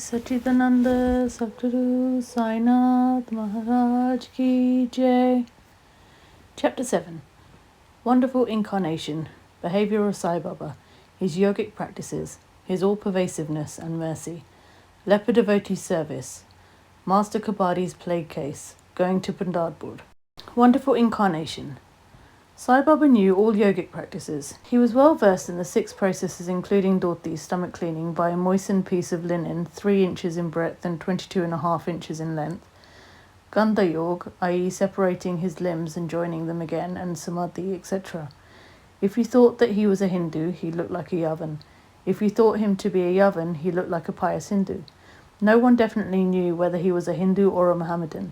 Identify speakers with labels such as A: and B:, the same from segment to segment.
A: Satchidananda Sadguru Sainath Maharaj Ki Jai. Chapter 7. Wonderful Incarnation, Behavior of Sai Baba, His Yogic Practices, His All-Pervasiveness and Mercy, Leper Devotee Service, Master Kabadi's Plague Case, Going to Pandharpur. Wonderful Incarnation. Sai Baba knew all yogic practices. He was well versed in the 6 processes including dhoti, stomach cleaning, by a moistened piece of linen 3 inches in breadth and 22.5 inches in length, Gandha Yoga, i.e. separating his limbs and joining them again, and Samadhi, etc. If you thought that he was a Hindu, he looked like a Yavan. If you thought him to be a Yavan, he looked like a pious Hindu. No one definitely knew whether he was a Hindu or a Mohammedan.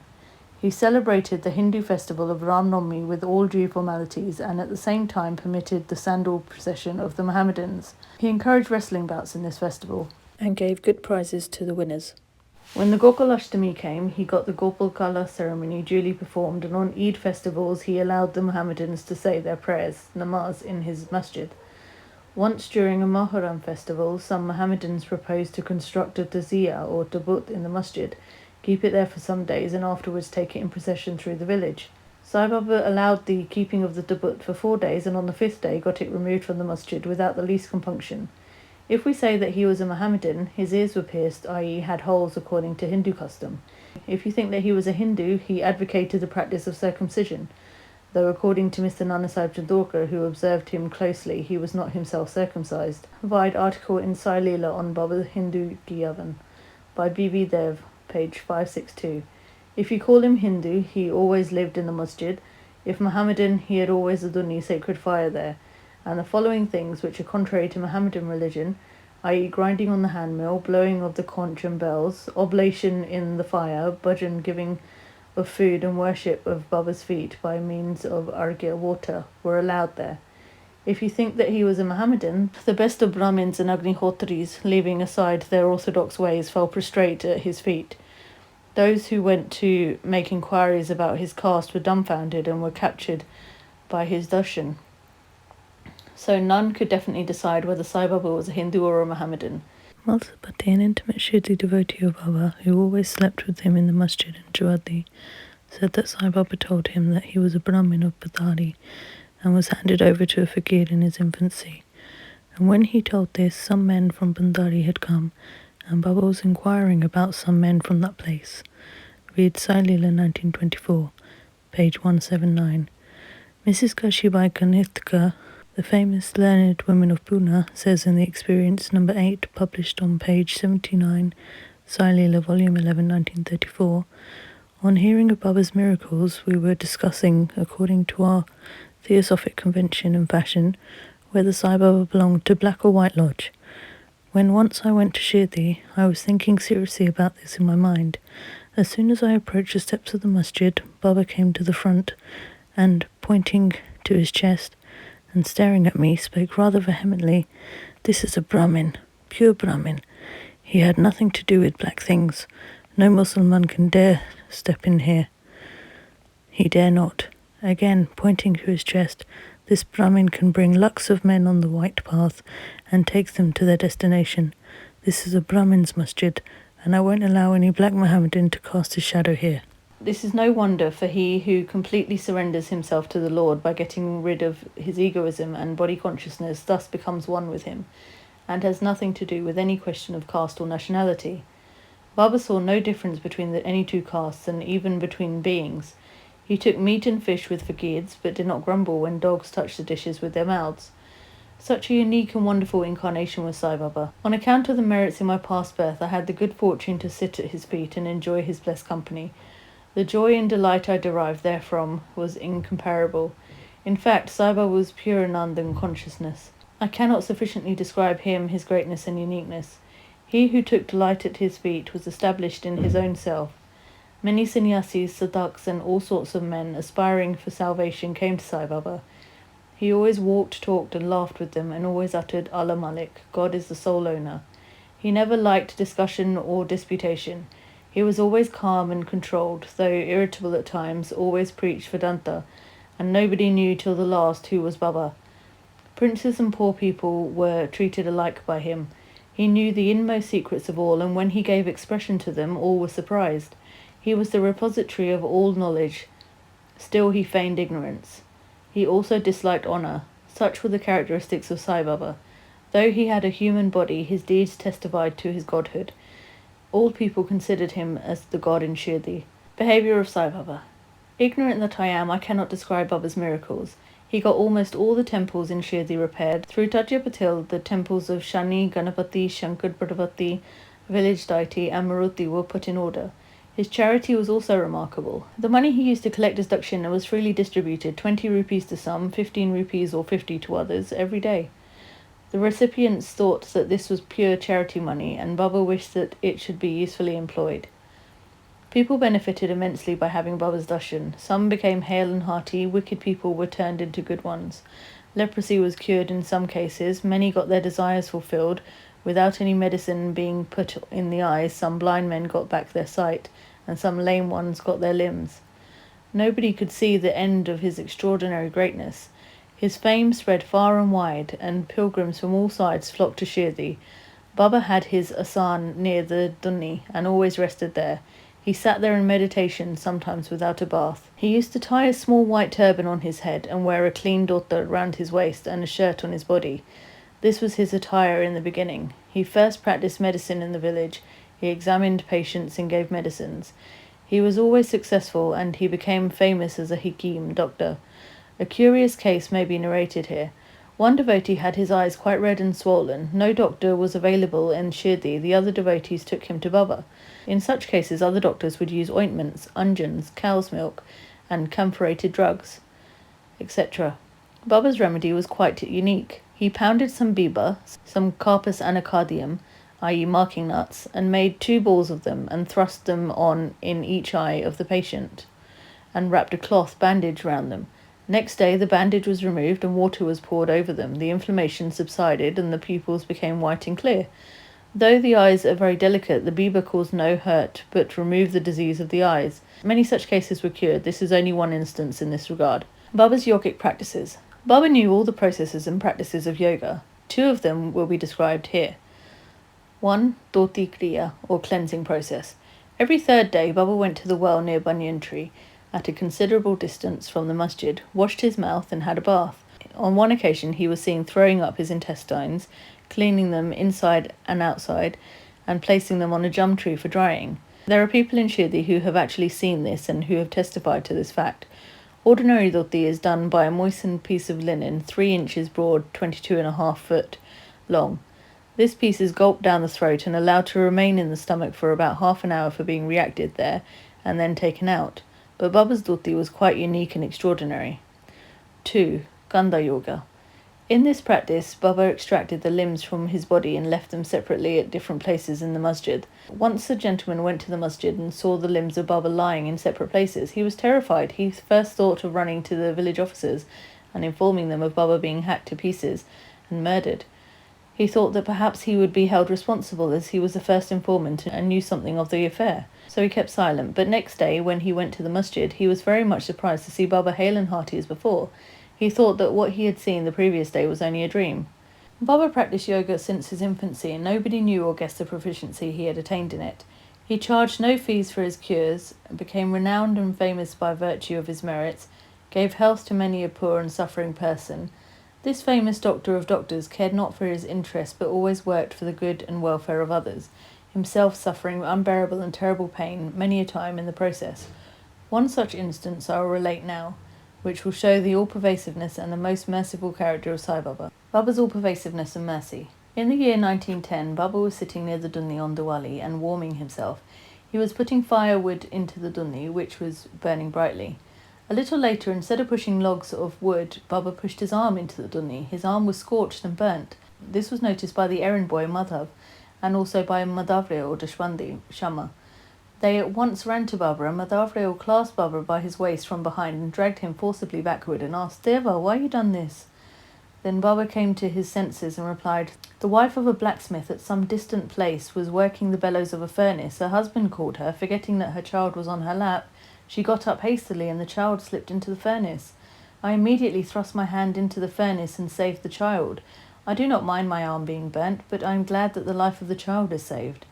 A: He celebrated the Hindu festival of Ram Navami with all due formalities and at the same time permitted the sandal procession of the Mohammedans. He encouraged wrestling bouts in this festival and gave good prizes to the winners. When the Gokulashtami came, he got the Gopal Kala ceremony duly performed, and on Eid festivals he allowed the Mohammedans to say their prayers, namaz, in his masjid. Once during a Muharram festival, some Mohammedans proposed to construct a taziyah or tabut in the masjid, keep it there for some days, and afterwards take it in procession through the village. Sai Baba allowed the keeping of the tabut for 4 days, and on the 5th day got it removed from the masjid without the least compunction. If we say that he was a Mohammedan, his ears were pierced, i.e. had holes according to Hindu custom. If you think that he was a Hindu, he advocated the practice of circumcision, though according to Mr. Nanasaheb Chandorkar, who observed him closely, he was not himself circumcised. Provide article in Sai Leela on Baba Hindu Ki Yavan by B.V. Dev, page 562. If you call him Hindu, he always lived in the masjid. If Mohammedan, he had always a dunni, sacred fire there. And the following things, which are contrary to Mohammedan religion, i.e. grinding on the handmill, blowing of the conch and bells, oblation in the fire, bhajan, giving of food, and worship of Baba's feet by means of arghya water, were allowed there. If you think that he was a Mohammedan, the best of Brahmins and Agnihotris, leaving aside their orthodox ways, fell prostrate at his feet. Those who went to make inquiries about his caste were dumbfounded and were captured by his darshan. So none could definitely decide whether Sai Baba was a Hindu or a Mohammedan. Malsapati, an intimate Shirdi devotee of Baba, who always slept with him in the masjid in Shraddha, said that Sai Baba told him that he was a Brahmin of Badari and was handed over to a fakir in his infancy. And when he told this, some men from Bandari had come, and Baba was inquiring about some men from that place. Read Sai Leela 1924, page 179. Mrs. Kashibai Kanithka, the famous learned woman of Pune, says in the Experience number 8, published on page 79, Sai Leela, volume 11, 1934, on hearing of Baba's miracles, we were discussing, according to our Theosophic convention and fashion, whether Sai Baba belonged to Black or White Lodge. When once I went to Shirdi, I was thinking seriously about this in my mind. As soon as I approached the steps of the masjid, Baba came to the front and, pointing to his chest and staring at me, spoke rather vehemently, "This is a Brahmin, pure Brahmin. He had nothing to do with black things. No Mussulman can dare step in here. He dare not." Again, pointing to his chest, "This Brahmin can bring lakhs of men on the white path and take them to their destination. This is a Brahmin's masjid, and I won't allow any black Mohammedan to cast his shadow here." This is no wonder, for he who completely surrenders himself to the Lord by getting rid of his egoism and body consciousness thus becomes one with him, and has nothing to do with any question of caste or nationality. Baba saw no difference between any 2 castes, and even between beings. He took meat and fish with fakirs, but did not grumble when dogs touched the dishes with their mouths. Such a unique and wonderful incarnation was Sai Baba. On account of the merits in my past birth, I had the good fortune to sit at his feet and enjoy his blessed company. The joy and delight I derived therefrom was incomparable. In fact, Sai Baba was pure Ananda and consciousness. I cannot sufficiently describe him, his greatness and uniqueness. He who took delight at his feet was established in his own self. Many sannyasis, sadhaks, and all sorts of men aspiring for salvation came to Sai Baba. He always walked, talked, and laughed with them, and always uttered Allah Malik, God is the sole owner. He never liked discussion or disputation. He was always calm and controlled, though irritable at times, always preached Vedanta, and nobody knew till the last who was Baba. Princes and poor people were treated alike by him. He knew the inmost secrets of all, and when he gave expression to them, all were surprised. He was the repository of all knowledge. Still he feigned ignorance. He also disliked honour. Such were the characteristics of Sai Baba. Though he had a human body, his deeds testified to his godhood. All people considered him as the god in Shirdi. Behaviour of Sai Baba. Ignorant that I am, I cannot describe Baba's miracles. He got almost all the temples in Shirdi repaired. Through Tajya Patil, the temples of Shani, Ganapati, Shankar Pradavati, village deity, and Maruti were put in order. His charity was also remarkable. The money he used to collect as dakshina was freely distributed, 20 rupees to some, 15 rupees or 50 to others, every day. The recipients thought that this was pure charity money, and Baba wished that it should be usefully employed. People benefited immensely by having Baba's darshan. Some became hale and hearty, wicked people were turned into good ones. Leprosy was cured in some cases, many got their desires fulfilled. Without any medicine being put in the eyes, some blind men got back their sight, and some lame ones got their limbs. Nobody could see the end of his extraordinary greatness. His fame spread far and wide, and pilgrims from all sides flocked to Shirdi. Baba had his asan near the Dunni, and always rested there. He sat there in meditation, sometimes without a bath. He used to tie a small white turban on his head and wear a clean dhota round his waist and a shirt on his body. This was his attire in the beginning. He first practiced medicine in the village. He examined patients and gave medicines. He was always successful, and he became famous as a hakim, doctor. A curious case may be narrated here. One devotee had his eyes quite red and swollen. No doctor was available in Shirdi. The other devotees took him to Baba. In such cases, other doctors would use ointments, unguents, cow's milk, and camphorated drugs, etc. Baba's remedy was quite unique. He pounded some biba, some carpus anacardium, i.e. marking nuts, and made 2 balls of them and thrust them on in each eye of the patient, and wrapped a cloth bandage round them. Next day the bandage was removed and water was poured over them. The inflammation subsided and the pupils became white and clear. Though the eyes are very delicate, the biba caused no hurt, but removed the disease of the eyes. Many such cases were cured. This is only one instance in this regard. Baba's yogic practices. Baba knew all the processes and practices of yoga. 2 of them will be described here. 1. Dhoti Kriya, or cleansing process. Every 3rd day, Baba went to the well near Banyan Tree, at a considerable distance from the masjid, washed his mouth and had a bath. On one occasion he was seen throwing up his intestines, cleaning them inside and outside, and placing them on a jam tree for drying. There are people in Shirdi who have actually seen this and who have testified to this fact. Ordinary dhoti is done by a moistened piece of linen, 3 inches broad, 22.5 foot long. This piece is gulped down the throat and allowed to remain in the stomach for about half an hour for being reacted there, and then taken out. But Baba's dhoti was quite unique and extraordinary. 2. Ganda Yoga. In this practice, Baba extracted the limbs from his body and left them separately at different places in the masjid. Once a gentleman went to the masjid and saw the limbs of Baba lying in separate places. He was terrified. He first thought of running to the village officers and informing them of Baba being hacked to pieces and murdered. He thought that perhaps he would be held responsible as he was the first informant and knew something of the affair. So he kept silent, but next day, when he went to the masjid, he was very much surprised to see Baba hale and hearty as before. He thought that what he had seen the previous day was only a dream. Baba practiced yoga since his infancy, and nobody knew or guessed the proficiency he had attained in it. He charged no fees for his cures, became renowned and famous by virtue of his merits, gave health to many a poor and suffering person. This famous doctor of doctors cared not for his interest, but always worked for the good and welfare of others, himself suffering unbearable and terrible pain many a time in the process. One such instance I will relate now, which will show the all-pervasiveness and the most merciful character of Sai Baba. Baba's all-pervasiveness and mercy. In the year 1910, Baba was sitting near the Dunni on Diwali and warming himself. He was putting firewood into the Dunni, which was burning brightly. A little later, instead of pushing logs of wood, Baba pushed his arm into the Dunni. His arm was scorched and burnt. This was noticed by the errand boy Madhav, and also by Madhavre or Deshwandi, Shama. They at once ran to Baba, and Madhavre clasped Baba by his waist from behind and dragged him forcibly backward and asked, "Deva, why you done this?" Then Baba came to his senses and replied, "The wife of a blacksmith at some distant place was working the bellows of a furnace. Her husband called her, forgetting that her child was on her lap. She got up hastily and the child slipped into the furnace. I immediately thrust my hand into the furnace and saved the child. I do not mind my arm being burnt, but I am glad that the life of the child is saved.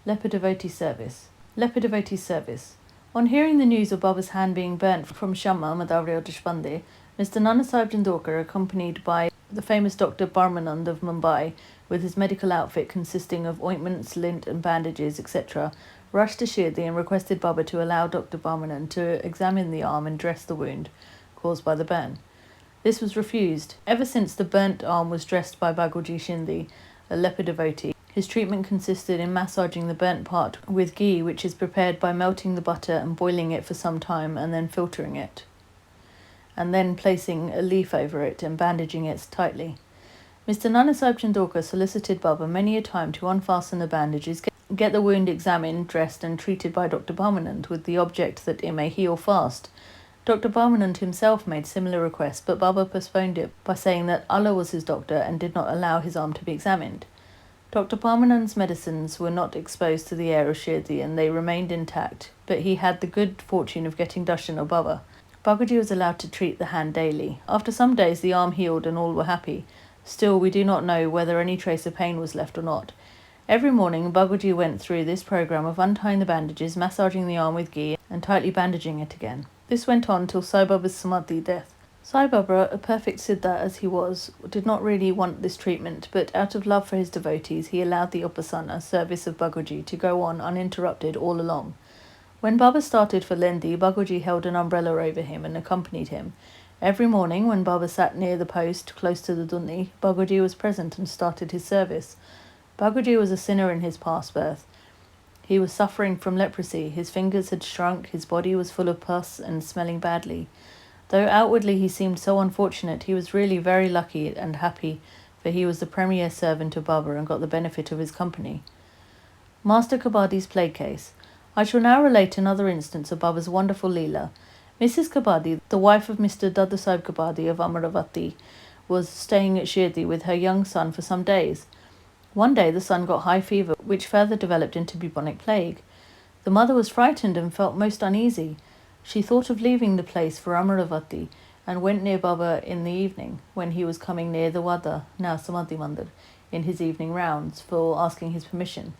A: Leper devotee service. Leper devotee service. On hearing the news of Baba's hand being burnt from Shamma Madhavriya Deshpande, Mr. Nana Sahib Jindorkar, accompanied by the famous Dr. Barmanand of Mumbai, with his medical outfit consisting of ointments, lint and bandages, etc., rushed to Shirdi and requested Baba to allow Dr. Barmanand to examine the arm and dress the wound caused by the burn. This was refused. Ever since the burnt arm was dressed by Baguji Shindi, a leper devotee, his treatment consisted in massaging the burnt part with ghee, which is prepared by melting the butter and boiling it for some time and then filtering it, and then placing a leaf over it and bandaging it tightly. Mr. Nana Sahib Jindorkar solicited Baba many a time to unfasten the bandages, get the wound examined, dressed and treated by Dr. Barmanand with the object that it may heal fast. Dr. Barmanand himself made similar requests, but Baba postponed it by saying that Allah was his doctor and did not allow his arm to be examined. Dr. Barmanand's medicines were not exposed to the air of Shirdi and they remained intact, but he had the good fortune of getting darshan of Baba. Babaji was allowed to treat the hand daily. After some days the arm healed and all were happy. Still, we do not know whether any trace of pain was left or not. Every morning, Babaji went through this program of untying the bandages, massaging the arm with ghee, and tightly bandaging it again. This went on till Sai Baba's Samadhi death. Sai Baba, a perfect Siddha as he was, did not really want this treatment, but out of love for his devotees, he allowed the Upasana service of Baguji to go on uninterrupted all along. When Baba started for Lendi, Baguji held an umbrella over him and accompanied him. Every morning, when Baba sat near the post, close to the Dunni, Baguji was present and started his service. Baguji was a sinner in his past birth. He was suffering from leprosy, his fingers had shrunk, his body was full of pus and smelling badly. Though outwardly he seemed so unfortunate, he was really very lucky and happy, for he was the premier servant of Baba and got the benefit of his company. Master Kabadi's plague case. I shall now relate another instance of Baba's wonderful Leela. Mrs. Kabadi, the wife of Mr. Dadasaheb Kabadi of Amaravati, was staying at Shirdi with her young son for some days. One day the son got high fever, which further developed into bubonic plague. The mother was frightened and felt most uneasy. She thought of leaving the place for Amaravati and went near Baba in the evening, when he was coming near the Wada, now Samadhi Mandir, in his evening rounds, for asking his permission.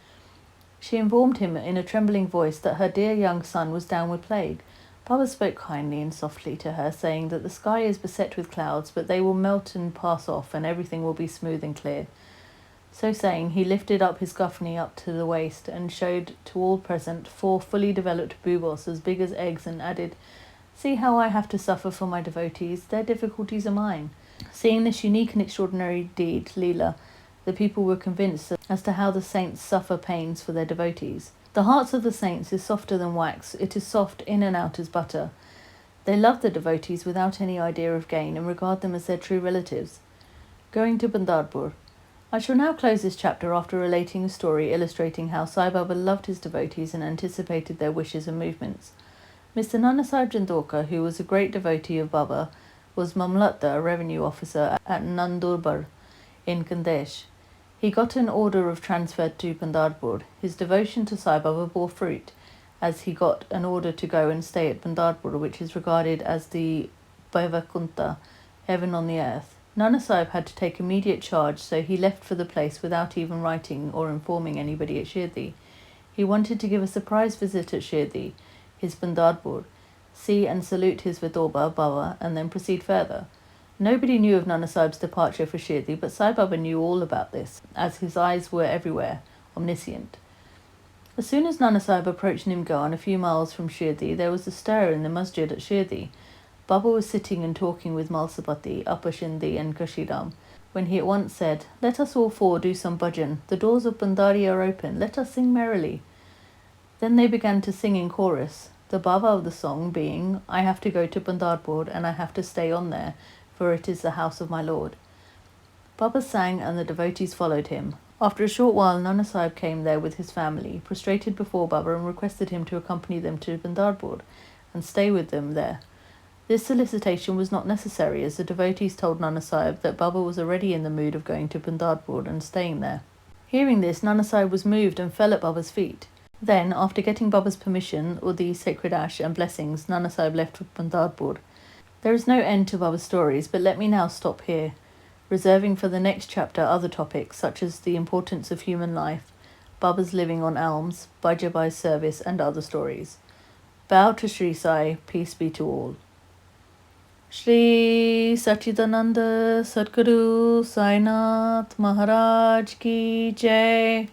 A: She informed him in a trembling voice that her dear young son was down with plague. Baba spoke kindly and softly to her, saying that the sky is beset with clouds, but they will melt and pass off, and everything will be smooth and clear. So saying, he lifted up his guffney up to the waist and showed to all present 4 fully developed bubos as big as eggs and added, "See how I have to suffer for my devotees, their difficulties are mine." Seeing this unique and extraordinary deed, Leela, the people were convinced as to how the saints suffer pains for their devotees. The hearts of the saints is softer than wax, it is soft in and out as butter. They love the devotees without any idea of gain and regard them as their true relatives. Going to Bandarpur. I shall now close this chapter after relating a story illustrating how Sai Baba loved his devotees and anticipated their wishes and movements. Mr. Nana Sahib Jindorkar, who was a great devotee of Baba, was Mamlatda, a revenue officer at Nandurbar in Kandesh. He got an order of transfer to Bandarpur. His devotion to Sai Baba bore fruit, as he got an order to go and stay at Bandarpur, which is regarded as the Bhaivakunta, heaven on the earth. Nana Sahib had to take immediate charge, so he left for the place without even writing or informing anybody at Shirdi. He wanted to give a surprise visit at Shirdi, his Bandarpur, see and salute his Vidoba, Baba, and then proceed further. Nobody knew of Nana Sahib's departure for Shirdi, but Sai Baba knew all about this, as his eyes were everywhere, omniscient. As soon as Nana Sahib approached Nimgarn, a few miles from Shirdi, there was a stir in the masjid at Shirdi. Baba was sitting and talking with Malsapati, Apashindi and Kashiram, when he at once said, "Let us all 4 do some bhajan. The doors of Bandari are open. Let us sing merrily." Then they began to sing in chorus, the bhava of the song being, "I have to go to Bandarpur and I have to stay on there, for it is the house of my Lord." Baba sang and the devotees followed him. After a short while, Nana Sahib came there with his family, prostrated before Baba and requested him to accompany them to Bandarpur and stay with them there. This solicitation was not necessary, as the devotees told Nana Sahib that Baba was already in the mood of going to Bandarpur and staying there. Hearing this, Nana Sahib was moved and fell at Baba's feet. Then, after getting Baba's permission, or the sacred ash and blessings, Nana Sahib left for Bandarpur. There is no end to Baba's stories, but let me now stop here. reserving for the next chapter other topics such as the importance of human life, Baba's living on alms, Bajabai's service, and other stories. Bow to Shri Sai, peace be to all. Shri Satchidananda Sadguru Sai Nath Maharaj Ki Jai.